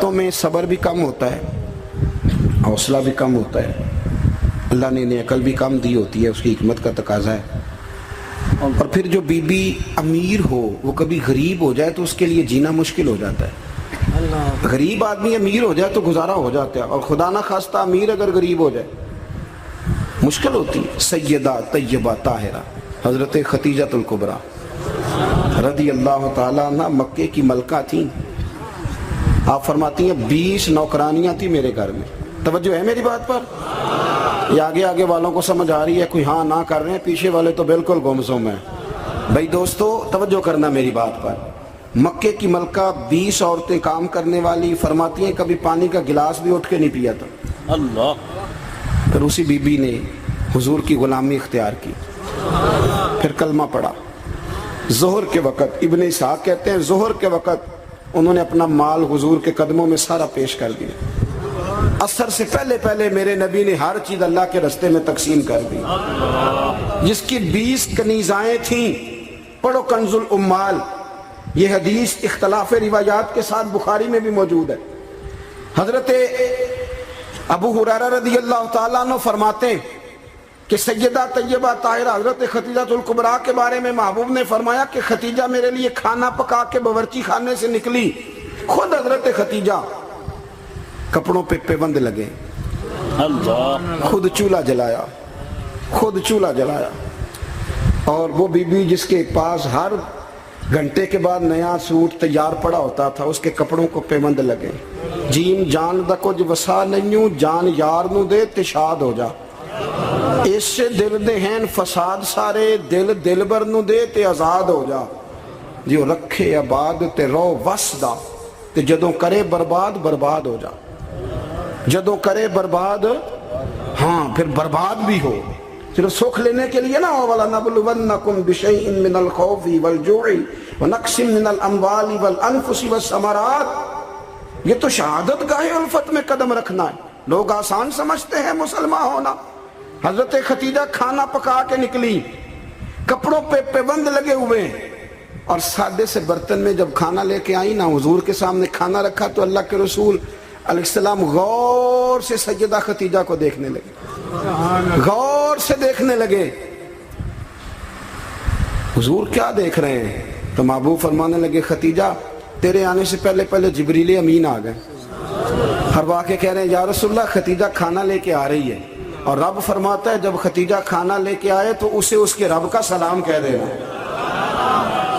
باتوں میں صبر بھی کم ہوتا ہے، حوصلہ بھی کم ہوتا ہے، اللہ نے انہیں عقل بھی کم دی ہوتی ہے، اس کی حکمت کا تقاضا ہے۔ اور پھر جو بی بی امیر ہو وہ کبھی غریب ہو جائے تو اس کے لیے جینا مشکل ہو جاتا ہے۔ غریب آدمی امیر ہو جائے تو گزارا ہو جاتا ہے، اور خدا نہ خواستہ امیر اگر غریب ہو جائے مشکل ہوتی ہے۔ سیدہ طیبہ طاہرہ حضرت خدیجہ الکبریٰ رضی اللہ تعالیٰ عنہ مکے کی ملکہ تھیں۔ آپ فرماتی ہیں 20 نوکرانیاں تھیں میرے گھر میں۔ توجہ ہے میری بات پر؟ یہ آگے آگے والوں کو سمجھ آ رہی ہے، کوئی ہاں نہ کر رہے ہیں، پیچھے والے تو بالکل گمسم ہیں۔ بھائی دوستو توجہ کرنا میری بات پر۔ مکے کی ملکہ 20 عورتیں کام کرنے والی، فرماتی ہیں کبھی پانی کا گلاس بھی اٹھ کے نہیں پیا تھا۔ اللہ۔ پھر اسی بی بی نے حضور کی غلامی اختیار کی، پھر کلمہ پڑھا۔ ظہر کے وقت ابن اسحاق کہتے ہیں ظہر کے وقت انہوں نے اپنا مال حضور کے قدموں میں سارا پیش کر دیا۔ عصر سے پہلے پہلے میرے نبی نے ہر چیز اللہ کے رستے میں تقسیم کر دی۔ جس کی 20 کنیزائیں تھیں، پڑھو کنز الاموال، یہ حدیث اختلاف روایات کے ساتھ بخاری میں بھی موجود ہے۔ حضرت ابو ہریرہ رضی اللہ تعالیٰ عنہ فرماتے ہیں کہ سیدہ طیبہ طاہرہ حضرت خدیجہ الکبریٰ کے بارے میں محبوب نے فرمایا کہ خدیجہ میرے لیے کھانا پکا کے باورچی خانے سے نکلی، خود حضرت خدیجہ کپڑوں پہ پیوند لگے، خود چولہا جلایا، خود چولہا جلایا۔ اور وہ بی بی جس کے پاس ہر گھنٹے کے بعد نیا سوٹ تیار پڑا ہوتا تھا، اس کے کپڑوں کو پیوند لگے۔ جیم جان دا کچھ وسا نہیں، جان یار نو دے تے شاد ہو جا، اس سے دل دے ہیں فساد سارے، دل دلبر نو دے تے آزاد ہو جا، جو رکھے آباد تے رو وسدا، تے جدوں کرے برباد برباد ہو جا، جدوں کرے برباد ہاں پھر برباد بھی ہو۔ صرف سکھ لینے کے لیے نہ، وَلَنَبْلُوَنَّكُمْ بِشَيْءٍ مِّنَ الْخَوْفِ وَالْجُوعِ وَنَقْصٍ مِّنَ الْأَمْوَالِ وَالْأَنفُسِ وَالثَّمَرَاتِ۔ یہ تو شہادت گاہ الفت میں قدم رکھنا ہے۔ لوگ آسان سمجھتے ہیں مسلمان ہونا۔ حضرت خدیجہ کھانا پکا کے نکلی، کپڑوں پہ پیوند لگے ہوئے، اور سادے سے برتن میں جب کھانا لے کے آئی نا، حضور کے سامنے کھانا رکھا تو اللہ کے رسول علیہ السلام غور سے سیدہ خدیجہ کو دیکھنے لگے، غور سے دیکھنے لگے۔ حضور کیا دیکھ رہے ہیں؟ تو محبوب فرمانے لگے خدیجہ تیرے آنے سے پہلے پہلے جبریل امین آ گئے۔ ہر واقع کہہ رہے ہیں یا رسول اللہ خدیجہ کھانا لے کے آ رہی ہے، اور رب فرماتا ہے جب خدیجہ کھانا لے کے آئے تو اسے اس کے رب کا سلام کہہ دینا،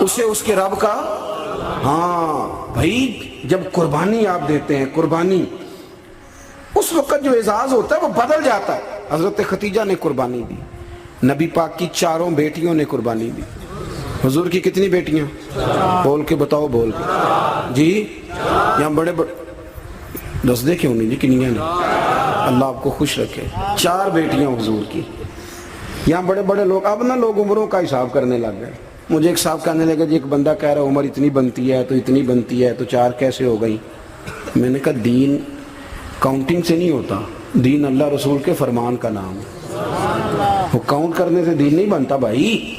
اسے اس کے رب کا۔ ہاں بھائی جب قربانی آپ دیتے ہیں، قربانی اس وقت جو اعزاز ہوتا ہے وہ بدل جاتا ہے۔ حضرت خدیجہ نے قربانی دی، نبی پاک کی 4 بیٹیوں نے قربانی دی۔ حضور کی کتنی بیٹیاں؟ بول کے بتاؤ، بول کے جی۔ یہاں بڑے بڑے دس کیوں نہیں جی، کنیاں نہیں، اللہ آپ کو خوش رکھے۔ 4 بیٹیاں حضور کی۔ یہاں بڑے بڑے لوگ، اب نہ لوگ عمروں کا حساب کرنے لگ گئے۔ مجھے ایک صاحب کہنے لگا جی ایک بندہ کہہ رہا عمر اتنی بنتی ہے تو اتنی بنتی ہے تو 4 کیسے ہو گئی؟ میں نے کہا دین کاؤنٹنگ سے نہیں ہوتا، دین اللہ رسول کے فرمان کا نام ہے۔ وہ کاؤنٹ کرنے سے دین نہیں بنتا بھائی۔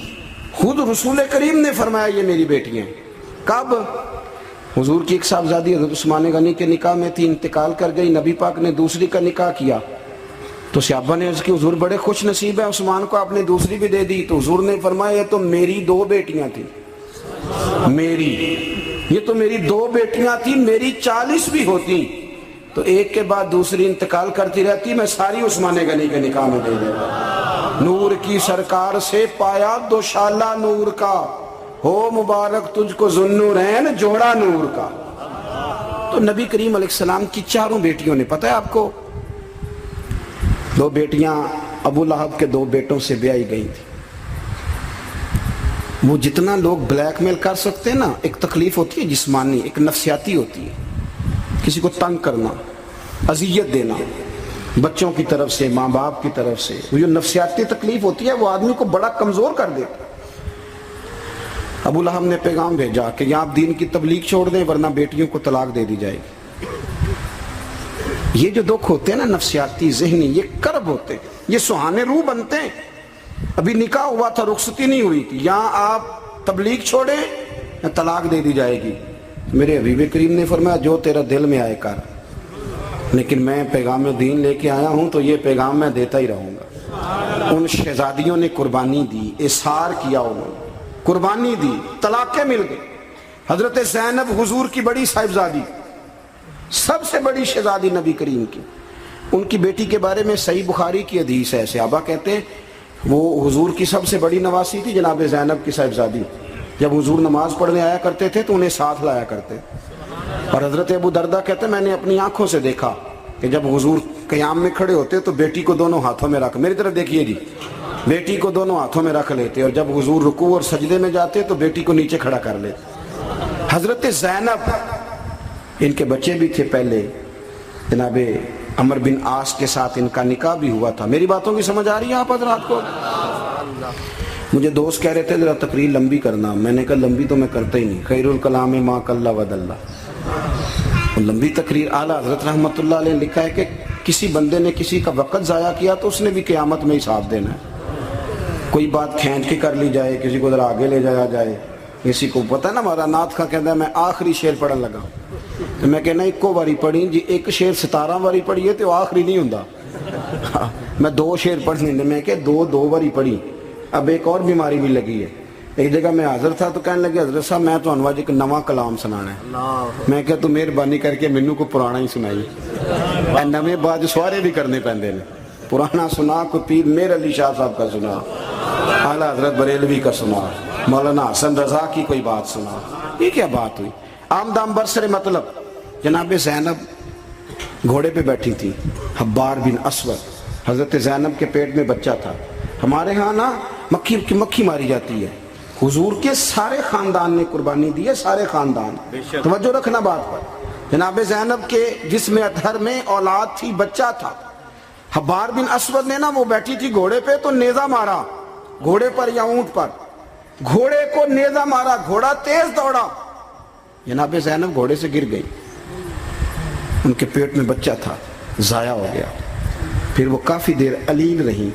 خود رسول کریم نے فرمایا یہ میری بیٹیاں۔ کب؟ حضور کی ایک صاحبزادی حضرت عثمان غنی کے نکاح میں تھی، انتقال کر گئی، نبی پاک نے دوسری کا نکاح کیا تو صحابہ نے عرض کی حضور بڑے خوش نصیب ہے، عثمان کو آپ نے دوسری بھی دے دی۔ تو حضور نے فرمایا یہ تو میری 2 بیٹیاں تھیں، یہ تو میری 2 بیٹیاں تھیں، میری 40 بھی ہوتی تو ایک کے بعد دوسری انتقال کرتی رہتی، میں ساری عثمان غنی کے نکاح میں دے دیتا۔ نور کی سرکار سے پایا دوشالہ نور کا، ہو مبارک تجھ کو ذوالنورین جوڑا نور کا۔ تو نبی کریم علیہ السلام کی 4 بیٹیوں نے، پتہ ہے آپ کو 2 بیٹیاں ابو لہب کے 2 بیٹوں سے بیائی گئی تھی۔ وہ جتنا لوگ بلیک میل کر سکتے ہیں نا، ایک تکلیف ہوتی ہے جسمانی، ایک نفسیاتی ہوتی ہے، کسی کو تنگ کرنا، اذیت دینا، بچوں کی طرف سے، ماں باپ کی طرف سے، وہ جو نفسیاتی تکلیف ہوتی ہے وہ آدمی کو بڑا کمزور کر دیتا ہے۔ ابو لہب نے پیغام بھیجا کہ یا آپ دین کی تبلیغ چھوڑ دیں ورنہ بیٹیوں کو طلاق دے دی جائے گی۔ یہ جو دکھ ہوتے ہیں نا نفسیاتی ذہنی، یہ کرب ہوتے ہیں، یہ سہانے روح بنتے ہیں۔ ابھی نکاح ہوا تھا، رخصتی نہیں ہوئی تھی، یہاں آپ تبلیغ چھوڑیں یا طلاق دے دی جائے گی، میرے حبیب کریم نے فرمایا جو تیرا دل میں آئے کر، لیکن میں پیغام دین لے کے آیا ہوں تو یہ پیغام میں دیتا ہی رہوں گا۔ ان شہزادیوں نے قربانی دی، اصرار کیا، انہوں نے قربانی دی، طلاقیں مل گئی۔ حضرت زینب حضور کی بڑی صاحبزادی، سب سے بڑی شہزادی نبی کریم کی، ان کی بیٹی کے بارے میں صحیح بخاری کی حدیث ہے، صحابہ کہتے ہیں وہ حضور کی سب سے بڑی نواسی تھی جناب زینب کی صاحبزادی۔ جب حضور نماز پڑھنے آیا کرتے تھے تو انہیں ساتھ لایا کرتے، اور حضرت ابو دردہ کہتے ہیں میں نے اپنی آنکھوں سے دیکھا کہ جب حضور قیام میں کھڑے ہوتے تو بیٹی کو دونوں ہاتھوں میں رکھ، میری طرف دیکھیے جی، بیٹی کو دونوں ہاتھوں میں رکھ لیتے، اور جب حضور رکوع اور سجدے میں جاتے تو بیٹی کو نیچے کھڑا کر لیتے۔ حضرت زینب، ان کے بچے بھی تھے پہلے، جناب عمر بن عاص کے ساتھ ان کا نکاح بھی ہوا تھا۔ میری باتوں کی سمجھ آ رہی ہے آپ حضرات کو؟ مجھے دوست کہہ رہے تھے ذرا تقریر لمبی کرنا، میں نے کہا لمبی تو میں کرتا ہی نہیں، خیر الکلام ما قل ودل۔ لمبی تقریر، اعلیٰ حضرت رحمۃ اللہ علیہ لکھا ہے کہ کسی بندے نے کسی کا وقت ضائع کیا تو اس نے بھی قیامت میں حساب دینا ہے۔ کوئی بات کھینچ کے کر لی جائے، کسی کو ذرا آگے لے جایا جائے، کسی کو پتہ ہے نا ہمارا نعت خواں کہتا ہے میں آخری شعر پڑھن لگا تو میں کہنا ایکو باری پڑھی جی، ایک شعر 17 باری پڑھیے تو آخری نہیں ہوندا، میں 2 شعر پڑھنے میں کہ 2 باری پڑھی۔ اب ایک اور بیماری بھی لگی ہے، ایک جگہ میں حاضر تھا تو کہنے لگے حضرت صاحب میں تو انواج ایک نواں کلام سنانا ہے، میں کہ تو مہربانی کر کے مینوں کو پرانا ہی سنائی، اے نویں باج سوارے بھی کرنے پیندے نے، پرانا سنا کو پیر میر علی شاہ صاحب کا سنا، اعلیٰ حضرت بریلوی کا سنا، مولانا حسن رضا کی کوئی بات سنا، یہ کیا بات ہوئی؟ آمدام برسر مطلب جناب زینب گھوڑے پہ بیٹھی تھی، حبار بن اسود، حضرت زینب کے پیٹ میں بچہ تھا۔ ہمارے ہاں نا مکھی ماری جاتی ہے، حضور کے سارے خاندان نے قربانی دی ہے، سارے خاندان، توجہ رکھنا بات پر۔ جناب زینب کے جسم اطہر میں اولاد تھی، بچہ تھا۔ حبار بن اسود نے نا وہ بیٹھی تھی گھوڑے پہ تو نیزہ مارا، گھوڑے پر یا اونٹ پر، گھوڑے کو نیزہ مارا، گھوڑا تیز دوڑا، جناب زینب گھوڑے سے گر گئی، ان کے پیٹ میں بچہ تھا، ضائع ہو گیا۔ پھر وہ کافی دیر علیل رہی،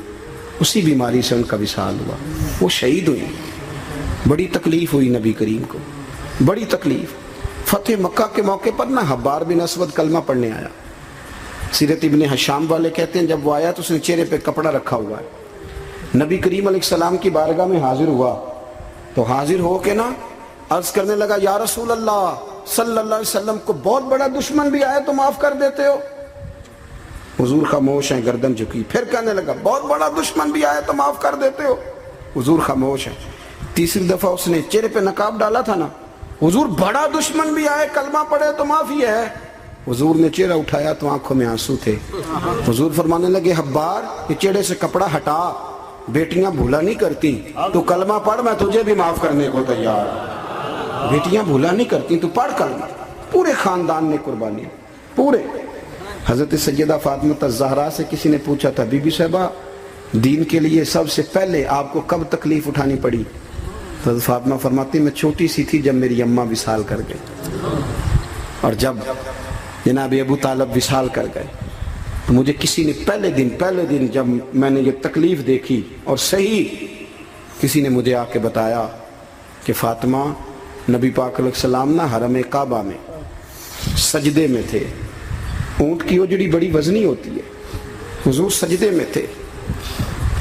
اسی بیماری سے ان کا وصال ہوا، وہ شہید ہوئی۔ بڑی تکلیف ہوئی نبی کریم کو، بڑی تکلیف۔ فتح مکہ کے موقع پر نا حبار بن اسود کلمہ پڑھنے آیا، سیرت ابن حشام والے کہتے ہیں جب وہ آیا تو اس نے چہرے پہ کپڑا رکھا ہوا ہے، نبی کریم علیہ السلام کی بارگاہ میں حاضر ہوا تو حاضر ہو کے نا عرض کرنے لگا یا رسول اللہ صلی اللہ علیہ وسلم کو بہت بڑا دشمن بھی آئے تو معاف کر دیتے ہو؟ حضور خاموش ہیں، گردن جھکی۔ پھر کہنے لگا بہت بڑا دشمن بھی آئے تو معاف کر دیتے ہو؟ حضور خاموش ہیں۔ تیسری دفعہ اس نے چہرے پہ نقاب ڈالا تھا نا، حضور بڑا دشمن بھی آئے کلمہ پڑھے تو معافی ہے؟ حضور نے چہرہ اٹھایا تو آنکھوں میں آنسو تھے۔ حضور فرمانے لگے حبار یہ چہرے سے کپڑا ہٹا، بیٹیاں بھولا نہیں کرتی، تو کلمہ پڑھ میں تجھے بھی معاف کرنے کو تیار۔ بیٹیاں بھولا نہیں کرتی، تو پڑھ کلمہ۔ پورے خاندان نے قربانی، پورے۔ حضرت سیدہ فاطمہ الزہرا سے کسی نے پوچھا تھا بی بی صاحبہ دین کے لیے سب سے پہلے آپ کو کب تکلیف اٹھانی پڑی؟ حضرت فاطمہ فرماتی میں چھوٹی سی تھی جب میری اماں وصال کر گئی، اور جب جناب ابو طالب وصال کر گئے تو مجھے کسی نے پہلے دن جب میں نے یہ تکلیف دیکھی اور صحیح کسی نے مجھے آ کے بتایا کہ فاطمہ نبی پاک علیہ السلام نا حرم کعبہ میں سجدے میں تھے، اونٹ کی اجڑی بڑی وزنی ہوتی ہے، حضور سجدے میں تھے،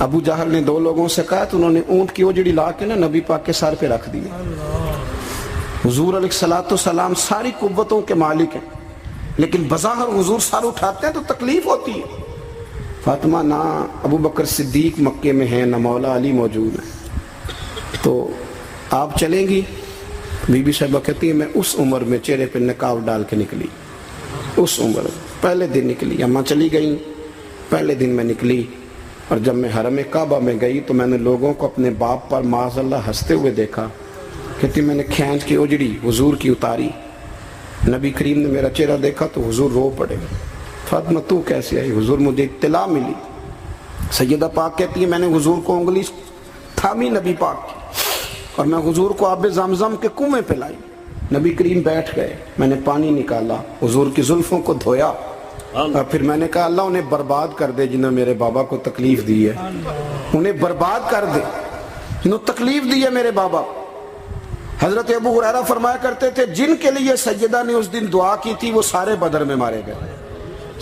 ابو جہل نے 2 لوگوں سے کہا تو انہوں نے اونٹ کی اجڑی لا کے نا نبی پاک کے سر پہ رکھ دی۔ حضور علیہ السلام ساری قوتوں کے مالک ہیں، لیکن بظاہر حضور سر اٹھاتے ہیں تو تکلیف ہوتی ہے۔ فاطمہ نہ ابو بکر صدیق مکے میں ہیں نہ مولا علی موجود ہیں، تو آپ چلیں گی؟ بی بی صاحبہ کہتی ہے میں اس عمر میں چہرے پہ نقاب ڈال کے نکلی، اس عمر پہلے دن نکلی، اماں چلی گئیں، پہلے دن میں نکلی، اور جب میں حرم کعبہ میں گئی تو میں نے لوگوں کو اپنے باپ پر معاذ اللہ ہنستے ہوئے دیکھا۔ کہتی میں نے کھینچ کی اجڑی حضور کی اتاری، نبی کریم نے میرا چہرہ دیکھا تو حضور رو پڑے۔ فاطمہ تو کیسے آئی؟ حضور مجھے اطلاع ملی۔ سیدہ پاک کہتی ہے میں نے حضور کو انگلی تھامی نبی پاک کی، اور میں حضور کو آب زمزم کے کنویں پہ لائی، نبی کریم بیٹھ گئے، میں نے پانی نکالا، حضور کی زلفوں کو دھویا، اور پھر میں نے کہا اللہ انہیں برباد کر دے جنہوں نے میرے بابا کو تکلیف دی ہے، انہیں برباد کر دے جنہوں تکلیف دی ہے میرے بابا۔ حضرت ابو ہریرہ فرمایا کرتے تھے جن کے لیے سیدہ نے اس دن دعا کی تھی وہ سارے بدر میں مارے گئے،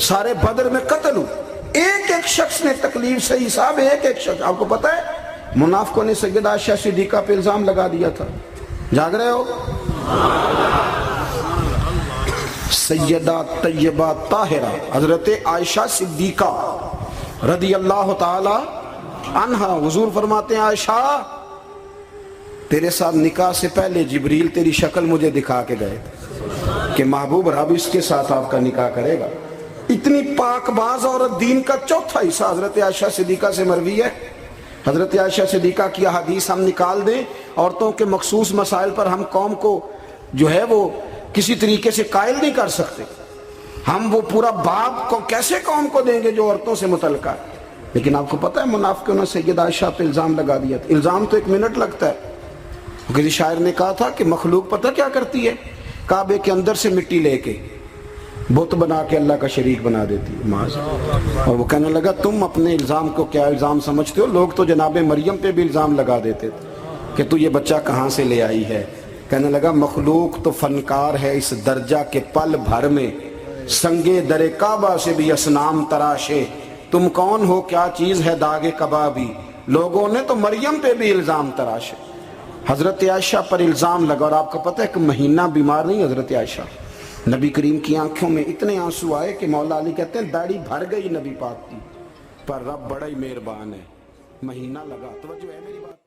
سارے بدر میں قتل ہوئے، ایک ایک شخص نے تکلیف سے حساب، ایک ایک شخص. آپ کو پتا ہے منافقوں نے سیدہ عائشہ صدیقہ پہ الزام لگا دیا تھا، جاگ رہے ہو؟ سیدہ طیبہ طاہرہ حضرت عائشہ صدیقہ رضی اللہ تعالی عنہا، حضور فرماتے ہیں عائشہ تیرے ساتھ نکاح سے پہلے جبریل تیری شکل مجھے دکھا کے گئے کہ محبوب رب اس کے ساتھ آپ کا نکاح کرے گا. اتنی پاک باز عورت، دین کا چوتھا حصہ حضرت عائشہ صدیقہ سے مروی ہے. حضرت عائشہ صدیقہ کی احادیث ہم نکال دیں، عورتوں کے مخصوص مسائل پر ہم قوم کو جو ہے وہ کسی طریقے سے قائل نہیں کر سکتے. ہم وہ پورا باب کو کیسے قوم کو دیں گے جو عورتوں سے متعلقہ ہے. لیکن آپ کو پتہ ہے منافقوں نے سیدہ عائشہ پہ الزام لگا دیا تھا. الزام تو 1 منٹ لگتا ہے. کسی شاعر نے کہا تھا کہ مخلوق پتہ کیا کرتی ہے، کعبے کے اندر سے مٹی لے کے بت بنا کے اللہ کا شریک بنا دیتی ہے معاذ. اور وہ کہنے لگا تم اپنے الزام کو کیا الزام سمجھتے ہو؟ لوگ تو جناب مریم پہ بھی الزام لگا دیتے تھے کہ تو یہ بچہ کہاں سے لے آئی ہے. کہنے لگا مخلوق تو فنکار ہے اس درجہ کے پل بھر میں، سنگے در کعبہ سے بھی اصنام تراشے. تم کون ہو، کیا چیز ہے داغ کبابی؟ لوگوں نے تو مریم پہ بھی الزام تراشے. حضرت عائشہ پر الزام لگا، اور آپ کو پتہ ہے کہ مہینہ بیمار نہیں حضرت عائشہ. نبی کریم کی آنکھوں میں اتنے آنسو آئے کہ مولا علی کہتے ہیں داڑھی بھر گئی نبی پاک کی، پر رب بڑا ہی مہربان ہے. مہینہ لگا. توجہ ہے میری بات؟